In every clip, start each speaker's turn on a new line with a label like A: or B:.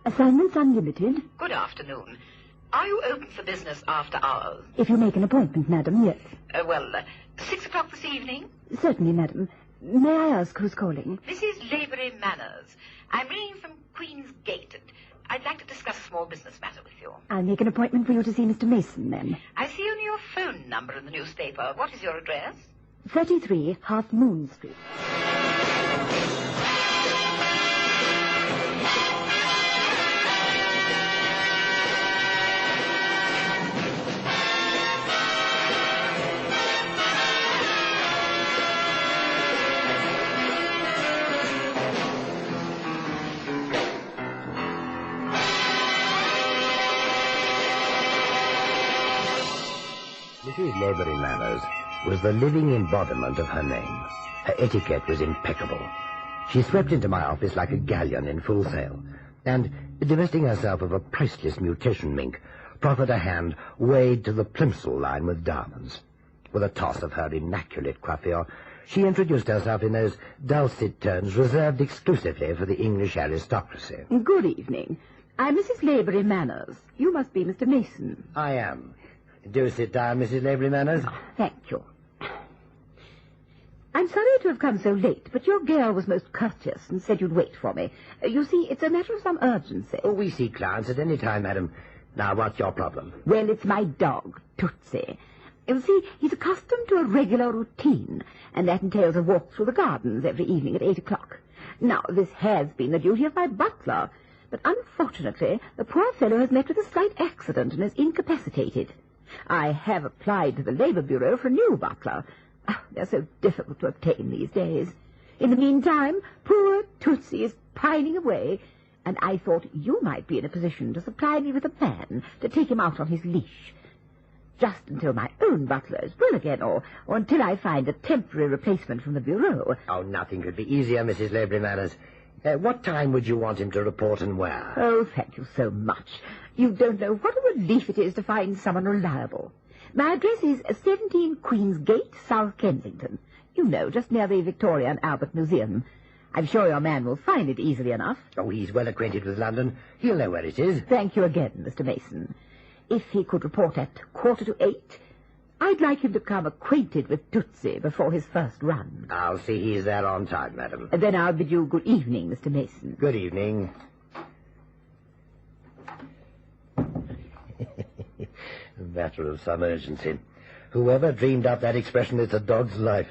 A: Assignments unlimited.
B: Good afternoon. Are you open for business after hours?
A: If you make an appointment, madam, yes.
B: 6 o'clock this evening?
A: Certainly, madam. May I ask who's calling?
B: Mrs. Lavery Manners. I'm ringing from Queen's Gate, and I'd like to discuss a small business matter with you.
A: I'll make an appointment for you to see Mr. Mason, then.
B: I see only your phone number in the newspaper. What is your address?
A: 33 Half Moon Street.
C: Mrs. Lavery Manners was the living embodiment of her name. Her etiquette was impeccable. She swept into my office like a galleon in full sail, and, divesting herself of a priceless mutation mink, proffered a hand weighed to the plimsoll line with diamonds. With a toss of her immaculate coiffure, she introduced herself in those dulcet tones reserved exclusively for the English aristocracy.
A: Good evening. I'm Mrs. Lavery Manners. You must be Mr. Mason.
C: I am. Do sit down, Mrs. Lavery Manners.
A: Oh, thank you. I'm sorry to have come so late, but your girl was most courteous and said you'd wait for me. You see, it's a matter of some urgency.
C: Oh, we see clients at any time, madam. Now, what's your problem?
A: Well, it's my dog, Tootsie. You see, he's accustomed to a regular routine, and that entails a walk through the gardens every evening at 8 o'clock. Now, this has been the duty of my butler, but unfortunately, the poor fellow has met with a slight accident and is incapacitated. I have applied to the Labour Bureau for a new butler. Oh, they're so difficult to obtain these days. In the meantime, poor Tootsie is pining away, and I thought you might be in a position to supply me with a man to take him out on his leash. Just until my own butler is well again, or until I find a temporary replacement from the Bureau.
C: Oh, nothing could be easier, Mrs. Lavery Manners. What time would you want him to report and where?
A: Oh, thank you so much. You don't know what a relief it is to find someone reliable. My address is 17 Queen's Gate, South Kensington. You know, just near the Victoria and Albert Museum. I'm sure your man will find it easily enough.
C: Oh, he's well acquainted with London. He'll know where it is.
A: Thank you again, Mr. Mason. If he could report at 7:45, I'd like him to come acquainted with Tootsie before his first run.
C: I'll see he's there on time, madam.
A: And then I'll bid you good evening, Mr. Mason.
C: Good evening. A matter of some urgency. Whoever dreamed up that expression, it's a dog's life.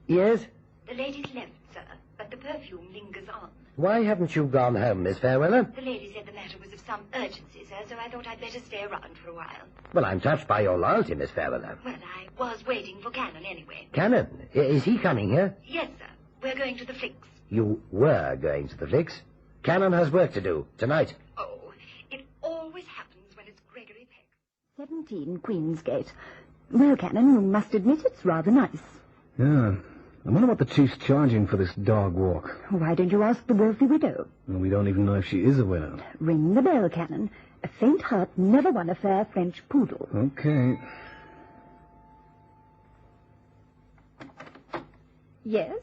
C: Yes?
B: The lady's left, sir, but the perfume lingers on.
C: Why haven't you gone home, Miss Fairweather?
B: The lady said the matter was of some urgency, sir, so I thought I'd better stay around for a while.
C: Well, I'm touched by your loyalty, Miss Fairweather.
B: Well, I was waiting for Cannon anyway.
C: Cannon? Is he coming here?
B: Yes, sir. We're going to the Flicks.
C: You were going to the Flicks? Cannon has work to do, tonight.
B: Oh, it always happens when it's Gregory Peck.
A: 17 Queen's Gate. Well, Cannon, you must admit it's rather nice.
D: Yeah. I wonder what the chief's charging for this dog walk.
A: Why don't you ask the wealthy widow?
D: Well, we don't even know if she is a widow.
A: Ring the bell, Cannon. A faint heart never won a fair French poodle.
D: Okay.
A: Yes?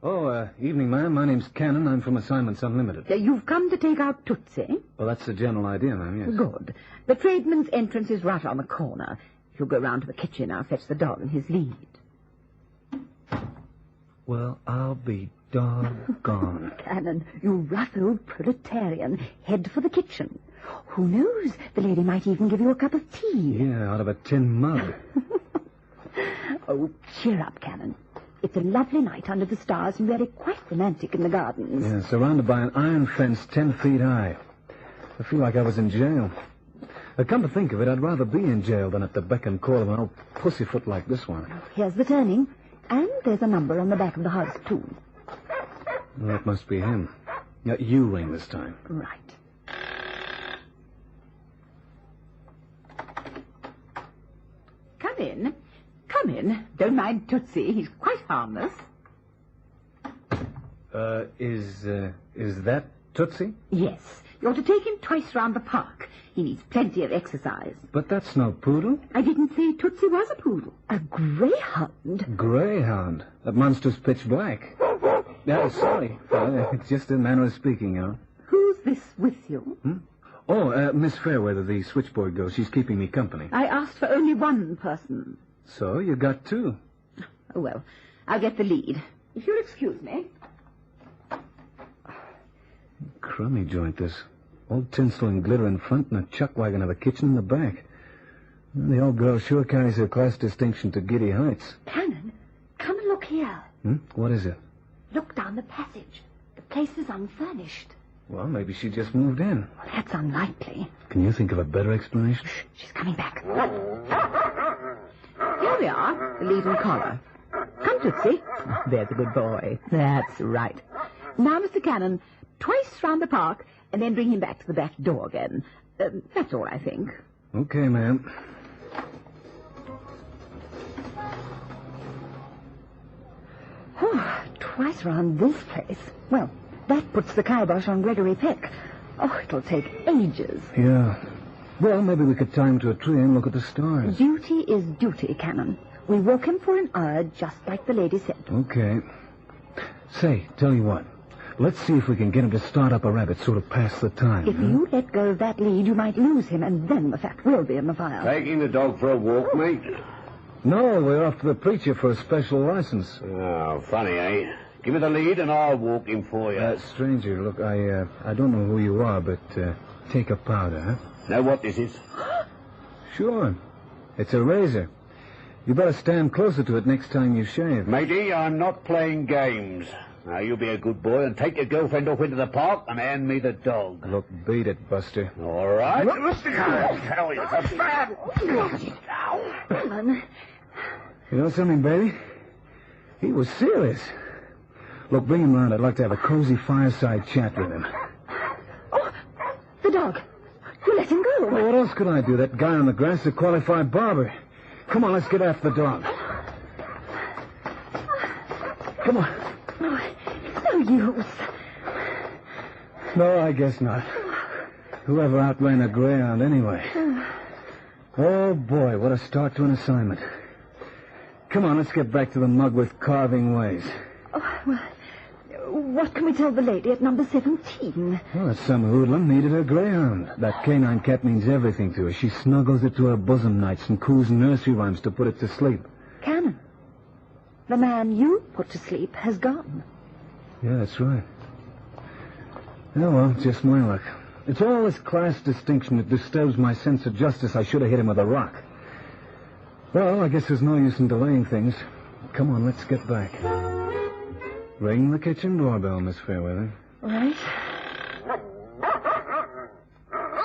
D: Oh, evening, ma'am. My name's Cannon. I'm from Assignments Unlimited.
A: You've come to take out Tootsie?
D: Well, that's the general idea, ma'am, yes.
A: Good. The tradesman's entrance is right on the corner. If you go round to the kitchen, I'll fetch the dog in his lead.
D: Well, I'll be doggone.
A: Cannon, you rough old proletarian. Head for the kitchen. Who knows? The lady might even give you a cup of tea.
D: Yeah, out of a tin mug.
A: Oh, cheer up, Cannon. It's a lovely night under the stars and really quite romantic in the gardens.
D: Yeah, surrounded by an iron fence 10 feet high. I feel like I was in jail. Come to think of it, I'd rather be in jail than at the beck and call of an old pussyfoot like this one.
A: Here's the turning. And there's a number on the back of the house, too.
D: Well, that must be him. Now, you ring this time.
A: Right. Come in. Come in. Don't mind Tootsie. He's quite harmless.
D: Is that Tootsie?
A: Yes. You're to take him twice round the park. He needs plenty of exercise.
D: But that's no poodle.
A: I didn't say Tootsie was a poodle. A greyhound.
D: Greyhound. That monster's pitch black. Sorry. It's just a manner of speaking, you know.
A: Who's this with you?
D: Oh, Miss Fairweather, the switchboard girl. She's keeping me company.
A: I asked for only one person.
D: So, you got two.
A: Oh, well, I'll get the lead. If you'll excuse me.
D: Crummy joint, this. All tinsel and glitter in front and a chuck wagon of a kitchen in the back. The old girl sure carries her class distinction to giddy heights.
A: Cannon, come and look here.
D: What is it?
A: Look down the passage. The place is unfurnished.
D: Well, maybe she just moved in.
A: Well, that's unlikely.
D: Can you think of a better explanation?
A: Shh, she's coming back. Here we are, the lead and collar. Come, Tootsie. There's a good boy. That's right. Now, Mr. Cannon, twice round the park, and then bring him back to the back door again. That's all, I think.
D: Okay, ma'am.
A: Oh, twice round this place. Well, that puts the kibosh on Gregory Peck. Oh, it'll take ages.
D: Yeah. Well, maybe we could tie him to a tree and look at the stars.
A: Duty is duty, Cannon. We walk him for an hour, just like the lady said.
D: Okay. Say, tell you what. Let's see if we can get him to start up a rabbit, sort of pass the time.
A: If you let go of that lead, you might lose him, and then the fat will be in the fire.
E: Taking the dog for a walk, mate?
D: No, we're off to the preacher for a special license.
E: Oh, funny, eh? Give me the lead and I'll walk him for you.
D: Stranger, look, I don't know who you are, but take a powder, huh?
E: Know what this is?
D: Sure. It's a razor. You better stand closer to it next time you shave.
E: Matey, I'm not playing games. Now, you be a good boy and take your girlfriend off into the park and hand me the dog.
D: Look, beat it, Buster.
E: All right.
A: Cannon.
D: You know something, baby? He was serious. Look, bring him round. I'd like to have a cozy fireside chat with him.
A: Oh, the dog. You let him go.
D: Well, what else could I do? That guy on the grass is a qualified barber. Come on, let's get after the dog. Come on.
A: Oh, it's no use.
D: No, I guess not. Whoever outran a greyhound anyway. Oh, boy, what a start to an assignment. Come on, let's get back to the mug with carving ways.
A: Oh, well, what can we tell the lady at number 17?
D: Well, that some hoodlum needed her greyhound. That canine cat means everything to her. She snuggles it to her bosom nights and coos nursery rhymes to put it to sleep.
A: Cannon, the man you put to sleep has gone.
D: Yeah, that's right. Oh, well, just my luck. It's all this class distinction that disturbs my sense of justice. I should have hit him with a rock. Well, I guess there's no use in delaying things. Come on, let's get back. Ring the kitchen doorbell, Miss Fairweather.
A: Right.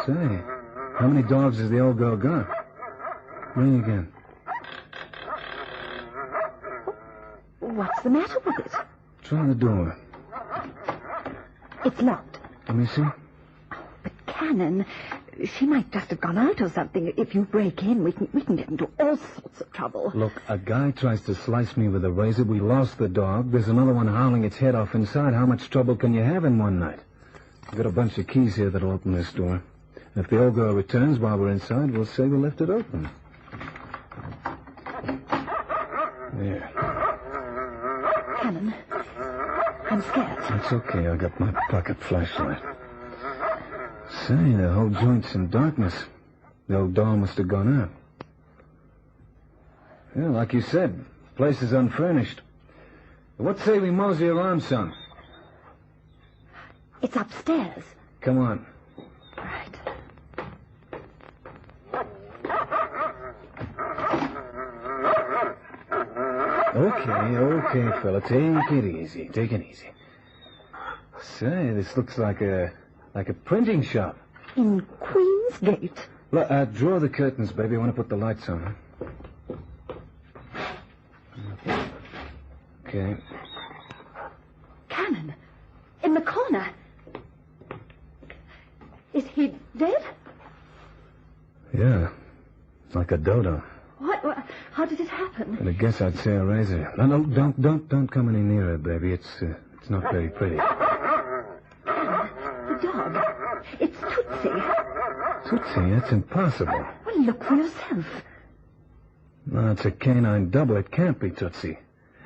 D: Say, how many dogs has the old girl got? Ring again.
A: What's the matter with it?
D: Try the door.
A: It's locked.
D: Let me see.
A: But Cannon, she might just have gone out or something. If you break in, we can get into all sorts of trouble.
D: Look, a guy tries to slice me with a razor. We lost the dog. There's another one howling its head off inside. How much trouble can you have in one night? I've got a bunch of keys here that'll open this door. If the old girl returns while we're inside, we'll say we left it open. There.
A: Cannon, I'm scared.
D: That's okay. I got my pocket flashlight. Say, the whole joint's in darkness. The old doll must have gone out. Yeah, like you said, place is unfurnished. What say we mosey around some?
A: It's upstairs.
D: Come on.
A: Right.
D: Okay, fella. Take it easy. Take it easy. Say, this looks like a printing shop.
A: In Queen's Gate.
D: Look, draw the curtains, baby. I want to put the lights on. Huh? Okay.
A: Cannon, in the corner. Is he dead?
D: Yeah, like a dodo.
A: What? How did it happen?
D: And I guess I'd say a razor. No, don't come any nearer, baby. It's not very pretty.
A: The dog. It's Tootsie.
D: Tootsie, that's impossible.
A: Well, look for yourself.
D: No, it's a canine double. It can't be Tootsie.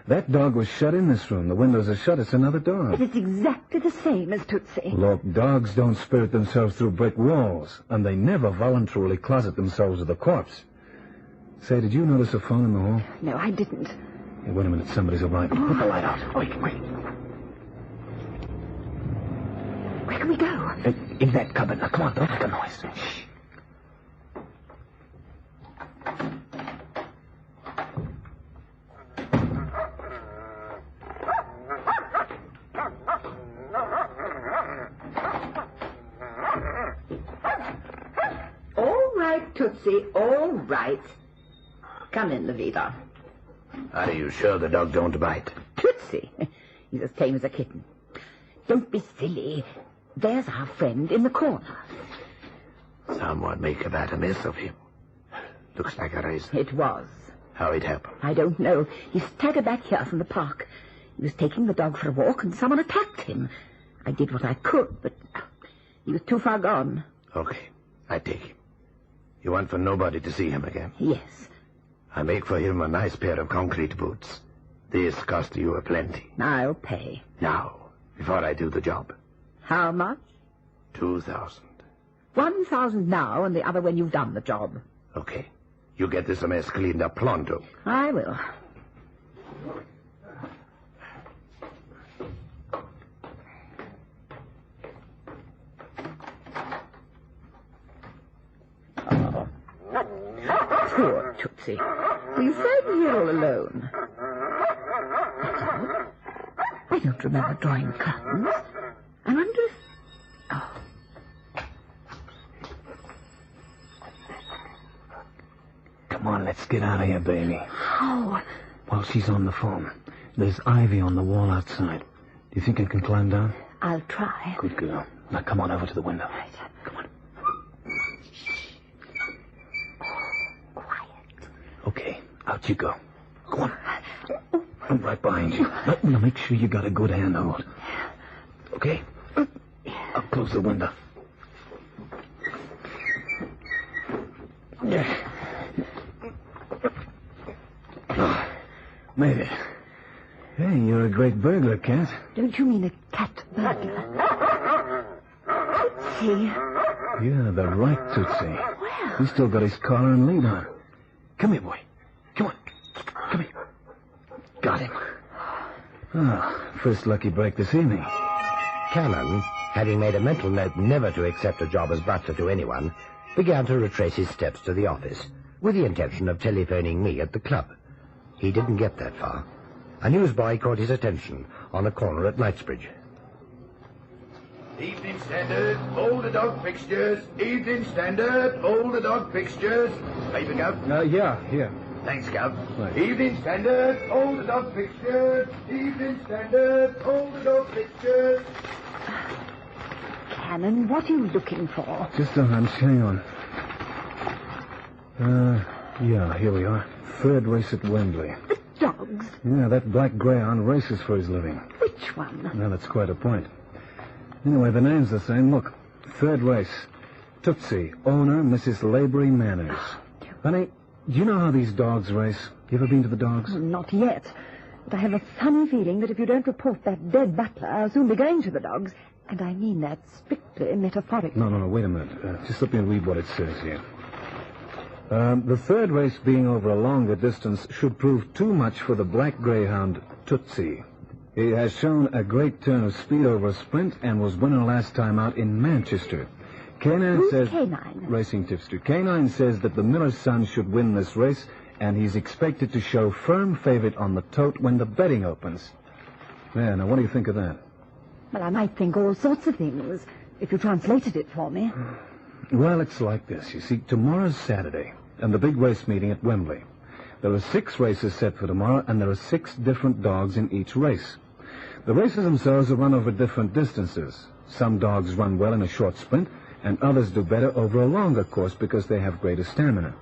D: That dog was shut in this room. The windows are shut. It's another dog.
A: But it's exactly the same as Tootsie.
D: Look, dogs don't spirit themselves through brick walls, and they never voluntarily closet themselves with a corpse. Say, did you notice a phone in the hall?
A: No, I didn't.
D: Hey, wait a minute. Somebody's arriving. Put the light out. Wait.
A: Where can we go?
D: In that cupboard. Now, come on, don't make a noise. Shh.
A: Tootsie, all right. Come in, Lavita.
C: Are you sure the dog don't bite?
A: Tootsie? He's as tame as a kitten. Don't be silly. There's our friend in the corner.
C: Someone make a bad mess of him. Looks like a razor.
A: It was.
C: How it happened?
A: I don't know. He staggered back here from the park. He was taking the dog for a walk, and someone attacked him. I did what I could, but he was too far gone.
C: Okay, I take him. You want for nobody to see him again?
A: Yes.
C: I make for him a nice pair of concrete boots. This cost you a plenty.
A: I'll pay.
C: Now, before I do the job.
A: How much?
C: 2,000.
A: 1,000 now, and the other when you've done the job.
C: Okay. You get this mess cleaned up pronto.
A: I will. Poor Tootsie. Are you frightened here all alone? I don't remember drawing curtains. I wonder if... Oh.
D: Come on, let's get out of here, baby.
A: How?
D: Well, she's on the phone. There's ivy on the wall outside. Do you think I can climb down?
A: I'll try.
D: Good girl. Now come on over to the window.
A: Right.
D: Come on. Okay, out you go. Go on. I'm right behind you. Now make sure you got a good handhold. Okay? I'll close the window. Yeah. Made it. Hey, you're a great burglar, Cat.
A: Don't you mean a cat burglar? Tootsie.
D: Yeah, the right Tootsie.
A: Well.
D: He's still got his collar and lead on. Come here, boy. Come on. Come here. Got him. First lucky break this evening.
C: Cannon, having made a mental note never to accept a job as butler to anyone, began to retrace his steps to the office, with the intention of telephoning me at the club. He didn't get that far. A newsboy caught his attention on a corner at Knightsbridge.
F: Evening Standard, all the dog fixtures. Evening Standard, all the dog fixtures. Paper, Gov?
D: Yeah, here.
F: Thanks, Gov.
D: Right.
F: Evening Standard, all the dog fixtures. Evening Standard, all the dog fixtures.
A: Cannon, what are you looking for?
D: Just a hunch. Hang on. Yeah, here we are. Third race at Wembley.
A: The dogs.
D: Yeah, that black greyhound races for his living.
A: Which one?
D: Well, that's quite a point. Anyway, the name's the same. Look, third race. Tootsie, owner, Mrs. Lavery Manners. Honey, do you know how these dogs race? You ever been to the dogs?
A: Not yet. But I have a funny feeling that if you don't report that dead butler, I'll soon be going to the dogs. And I mean that strictly metaphorically.
D: No, wait a minute. Just let me read what it says here. The third race being over a longer distance should prove too much for the black greyhound, Tootsie. He has shown a great turn of speed over a sprint and was winner last time out in Manchester. Canine
A: Who's
D: says...
A: Canine?
D: Racing tipster. Canine says that the miller's son should win this race, and he's expected to show firm favorite on the tote when the betting opens. Yeah, now what do you think of that?
A: Well, I might think all sorts of things, if you translated it for me.
D: Well, it's like this. You see, tomorrow's Saturday, and the big race meeting at Wembley. There are 6 races set for tomorrow, and there are 6 different dogs in each race. The races themselves are run over different distances. Some dogs run well in a short sprint, and others do better over a longer course because they have greater stamina.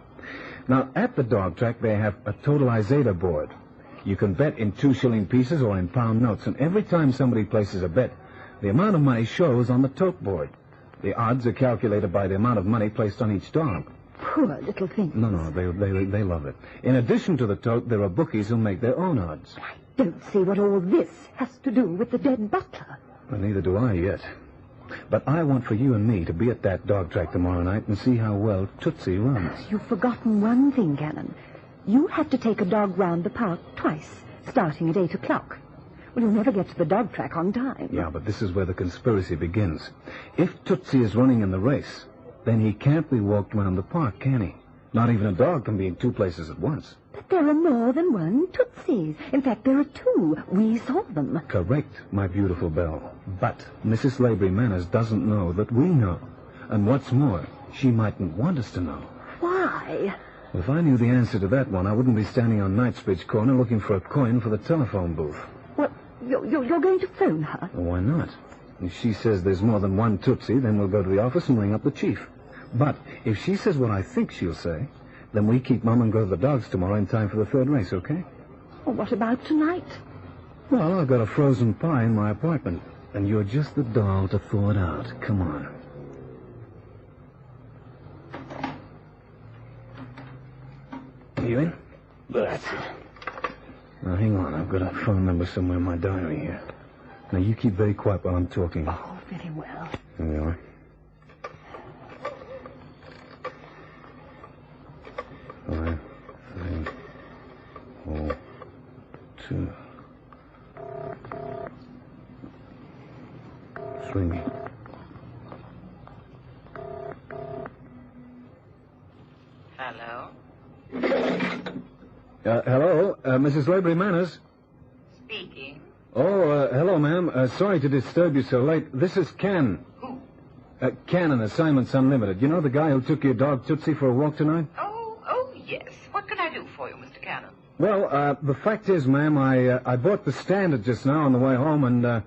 D: Now, at the dog track, they have a totalizator board. You can bet in 2-shilling pieces or in pound notes, and every time somebody places a bet, the amount of money shows on the tote board. The odds are calculated by the amount of money placed on each dog.
A: Poor little thing.
D: No, they love it. In addition to the tote, there are bookies who make their own odds.
A: I don't see what all this has to do with the dead butler.
D: Well, neither do I yet. But I want for you and me to be at that dog track tomorrow night and see how well Tootsie runs.
A: You've forgotten one thing, Cannon. You have to take a dog round the park twice, starting at 8 o'clock. Well, you'll never get to the dog track on time.
D: Yeah, but this is where the conspiracy begins. If Tootsie is running in the race, then he can't be walked round the park, can he? Not even a dog can be in two places at once.
A: But there are more than one Tootsies. In fact, there are two. We saw them.
D: Correct, my beautiful Belle. But Mrs. Lavery Manners doesn't know that we know. And what's more, she mightn't want us to know.
A: Why?
D: If I knew the answer to that one, I wouldn't be standing on Knightsbridge Corner looking for a coin for the telephone booth.
A: Well, you're going to phone her?
D: Well, why not? If she says there's more than one Tootsie, then we'll go to the office and ring up the chief. But if she says what I think she'll say, then we keep Mum and go to the dogs tomorrow in time for the third race, okay?
A: Well, what about tonight?
D: Well, I've got a frozen pie in my apartment, and you're just the doll to thaw it out. Come on. You in? That's it. Now, hang on. I've got a phone number somewhere in my diary here. Now, you keep very quiet while I'm talking.
A: Oh, very well.
D: Here we are. 5, 3, 4, 2, 3.
B: Hello?
D: Hello, Mrs. Lavery Manners.
B: Speaking.
D: Oh, hello, ma'am. Sorry to disturb you so late. This is Ken.
B: Who?
D: Cannon, Assignments Unlimited. You know the guy who took your dog Tootsie for a walk tonight?
B: Oh, yes. What can I do for you, Mr. Cannon?
D: Well, the fact is, ma'am, I bought the Standard just now on the way home, and,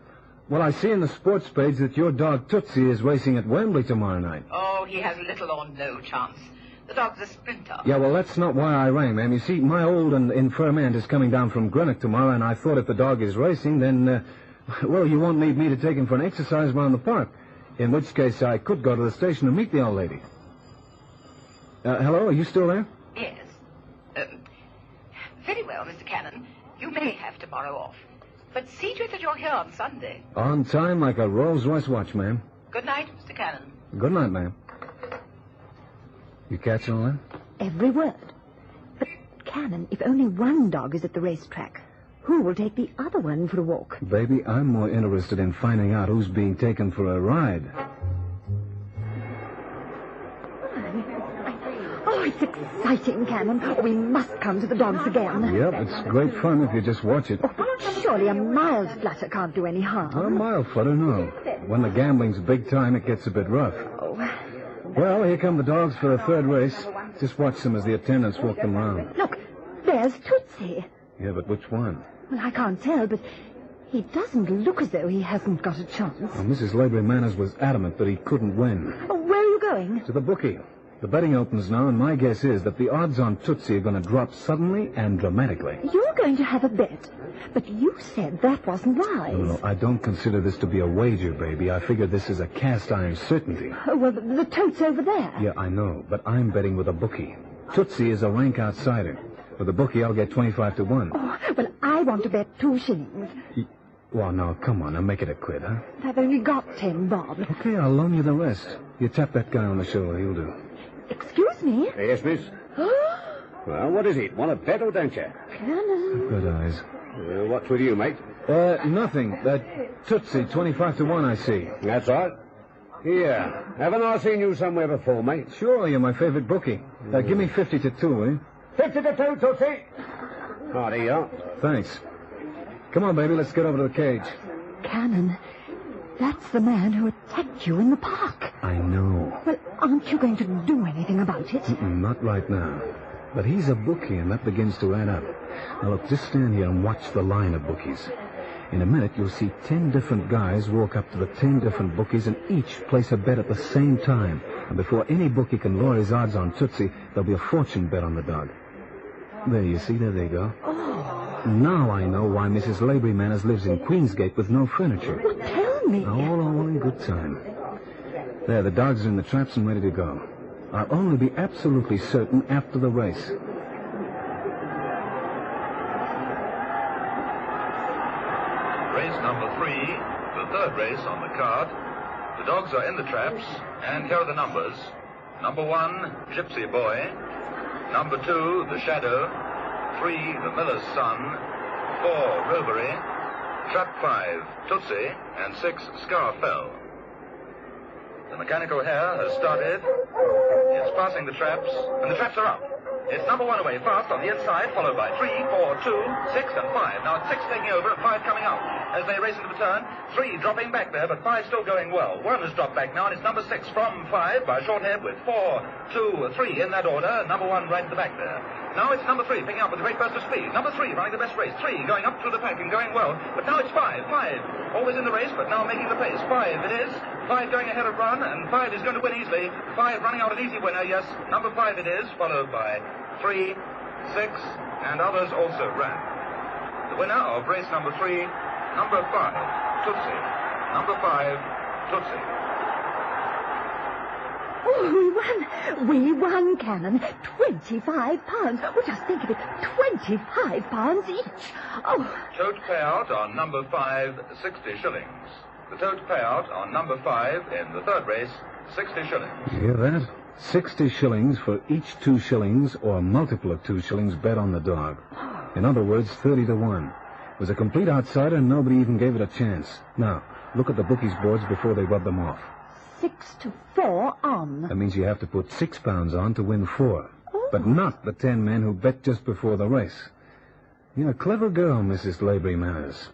D: well, I see in the sports page that your dog Tootsie is racing at Wembley tomorrow night.
B: Oh, he has little or no chance. The dog's a sprinter.
D: Yeah, well, that's not why I rang, ma'am. You see, my old and infirm aunt is coming down from Greenock tomorrow, and I thought if the dog is racing, then, well, you won't need me to take him for an exercise around the park. In which case, I could go to the station and meet the old lady. Hello, are you still there?
B: Yes. Very well, Mr. Cannon. You may have tomorrow off. But see to it that you're here on Sunday.
D: On time like a Rolls-Royce watch, ma'am.
B: Good night, Mr. Cannon.
D: Good night, ma'am. You catch all that?
A: Every word. But, Cannon, if only one dog is at the racetrack, who will take the other one for a walk?
D: Baby, I'm more interested in finding out who's being taken for a ride.
A: Oh, it's exciting, Cannon. We must come to the dogs again.
D: Yep, it's great fun if you just watch it.
A: Surely a mild flutter can't do any harm.
D: A mild flutter, no. When the gambling's big time, it gets a bit rough.
A: Oh.
D: Well, here come the dogs for the third race. Just watch them as the attendants walk them around.
A: Look, there's Tootsie.
D: Yeah, but which one?
A: Well, I can't tell, but he doesn't look as though he hasn't got a chance.
D: Well, Mrs. Lavery Manners was adamant that he couldn't win.
A: Oh, where are you going?
D: To the bookie. The betting opens now, and my guess is that the odds on Tootsie are going to drop suddenly and dramatically.
A: You're going to have a bet. But you said that wasn't wise.
D: No, I don't consider this to be a wager, baby. I figure this is a cast-iron certainty.
A: Oh, well, the tote's over there.
D: Yeah, I know, but I'm betting with a bookie. Tootsie is a rank outsider. With a bookie, I'll get 25 to 1.
A: Oh, well, I want to bet 2 shillings.
D: Well, now, come on. Now, make it a quid, huh?
A: I've only got 10 bob.
D: Okay, I'll loan you the rest. You tap that guy on the shoulder. He'll do.
A: Excuse me?
E: Yes, miss? Well, what is it? Want to bet or don't you?
A: Cannon.
D: Good eyes.
E: What's with you, mate?
D: Nothing. Tootsie, 25 to 1, I see.
E: That's right. Here. Haven't I seen you somewhere before, mate?
D: Sure, you're my favorite bookie. Give me 50 to 2, will you?
E: 50 to 2, Tootsie. Oh, there you are.
D: Thanks. Come on, baby, let's get over to the cage.
A: Cannon, that's the man who attacked you in the park.
D: I know.
A: Well, aren't you going to do anything about it?
D: Not right now. But he's a bookie, and that begins to add up. Now, look, just stand here and watch the line of bookies. In a minute, you'll see 10 different guys walk up to the 10 different bookies and each place a bet at the same time. And before any bookie can lower his odds on Tootsie, there'll be a fortune bet on the dog. There, you see? There they go.
A: Oh.
D: Now I know why Mrs. Lavery Manners lives in Queensgate with no furniture.
A: Well, tell me.
D: Now, all in good time. There, the dogs are in the traps and ready to go. I'll only be absolutely certain after the race.
G: race number 3, the third race on the card. The dogs are in the traps, and here are the numbers. Number 1, Gypsy Boy. Number 2, The Shadow. 3, The Miller's Son. 4, Rovery. Trap 5, Tootsie. And 6, Scar Fell. The mechanical hare has started. It's passing the traps, and the traps are up. It's number 1 away, fast on the inside, followed by 3, 4, 2, 6, and 5. Now it's 6 taking over and 5 coming out. As they race into the turn, 3 dropping back there, but 5 still going well. 1 has dropped back now, and it's number 6 from 5 by Shorthead with 4, 2, 3 in that order. Number 1 right at the back there. Now it's number 3 picking up with a great burst of speed. Number 3 running the best race. 3 going up through the pack and going well. But now it's 5. 5 always in the race, but now making the pace. 5 it is. 5 going ahead of run, and 5 is going to win easily. 5 running out an easy winner, yes. Number 5 it is, followed by 3, 6, and others also ran. The winner of race number 3, number 5, Tootsie. Number 5, Tootsie.
A: Oh, we won, Cannon. £25. Oh, just think of it, £25 each. Oh.
G: Tote payout on number 5, 60 shillings. The tote payout on number 5 in the third race, 60 shillings.
D: You hear that? 60 shillings for each 2 shillings or a multiple of 2 shillings bet on the dog. In other words, 30 to 1. It was a complete outsider and nobody even gave it a chance. Now, look at the bookies' boards before they rub them off.
A: 6 to 4 on.
D: That means you have to put £6 on to win 4. Oh. But not the 10 men who bet just before the race. You're a clever girl, Mrs. Lavery Manners.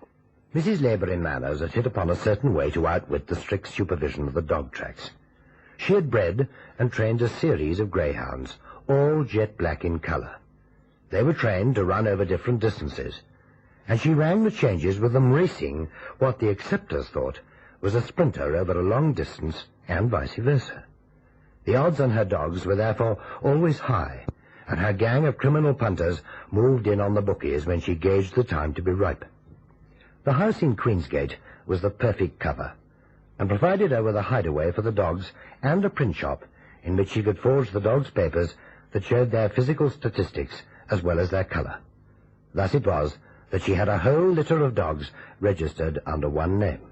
C: Mrs. Lavery Manners had hit upon a certain way to outwit the strict supervision of the dog tracks. She had bred and trained a series of greyhounds, all jet black in colour. They were trained to run over different distances, and she rang the changes with them racing what the acceptors thought was a sprinter over a long distance, and vice versa. The odds on her dogs were therefore always high, and her gang of criminal punters moved in on the bookies when she gauged the time to be ripe. The house in Queensgate was the perfect cover, and provided her with a hideaway for the dogs and a print shop in which she could forge the dogs' papers that showed their physical statistics as well as their colour. Thus it was that she had a whole litter of dogs registered under one name.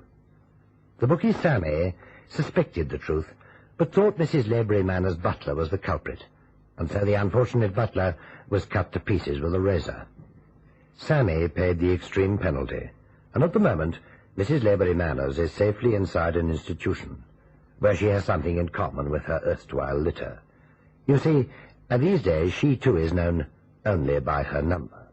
C: The bookie Sammy suspected the truth, but thought Mrs. Lavery Manners' butler was the culprit, and so the unfortunate butler was cut to pieces with a razor. Sammy paid the extreme penalty, and at the moment Mrs. Lavery Manners is safely inside an institution, where she has something in common with her erstwhile litter. You see, these days she too is known only by her number.